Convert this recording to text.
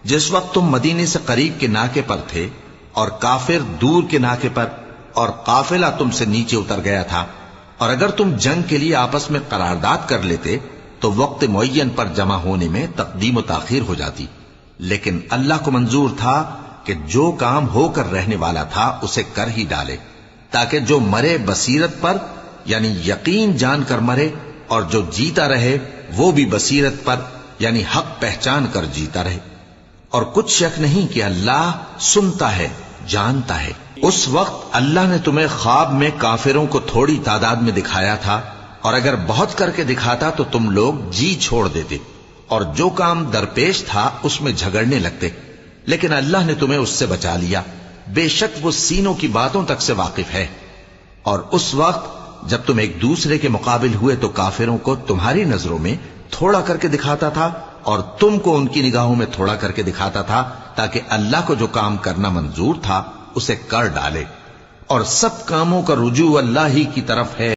جس وقت تم مدینے سے قریب کے ناکے پر تھے اور کافر دور کے ناکے پر، اور قافلہ تم سے نیچے اتر گیا تھا، اور اگر تم جنگ کے لیے آپس میں قرارداد کر لیتے تو وقت معین پر جمع ہونے میں تقدیم و تاخیر ہو جاتی، لیکن اللہ کو منظور تھا کہ جو کام ہو کر رہنے والا تھا اسے کر ہی ڈالے، تاکہ جو مرے بصیرت پر یعنی یقین جان کر مرے، اور جو جیتا رہے وہ بھی بصیرت پر یعنی حق پہچان کر جیتا رہے۔ اور کچھ شک نہیں کہ اللہ سنتا ہے، جانتا ہے۔ اس وقت اللہ نے تمہیں خواب میں کافروں کو تھوڑی تعداد میں دکھایا تھا، اور اگر بہت کر کے دکھاتا تو تم لوگ جی چھوڑ دیتے، اور جو کام درپیش تھا اس میں جھگڑنے لگتے، لیکن اللہ نے تمہیں اس سے بچا لیا، بے شک وہ سینوں کی باتوں تک سے واقف ہے۔ اور اس وقت جب تم ایک دوسرے کے مقابل ہوئے تو کافروں کو تمہاری نظروں میں تھوڑا کر کے دکھاتا تھا، اور تم کو ان کی نگاہوں میں تھوڑا کر کے دکھاتا تھا، تاکہ اللہ کو جو کام کرنا منظور تھا اسے کر ڈالے، اور سب کاموں کا رجوع اللہ ہی کی طرف ہے۔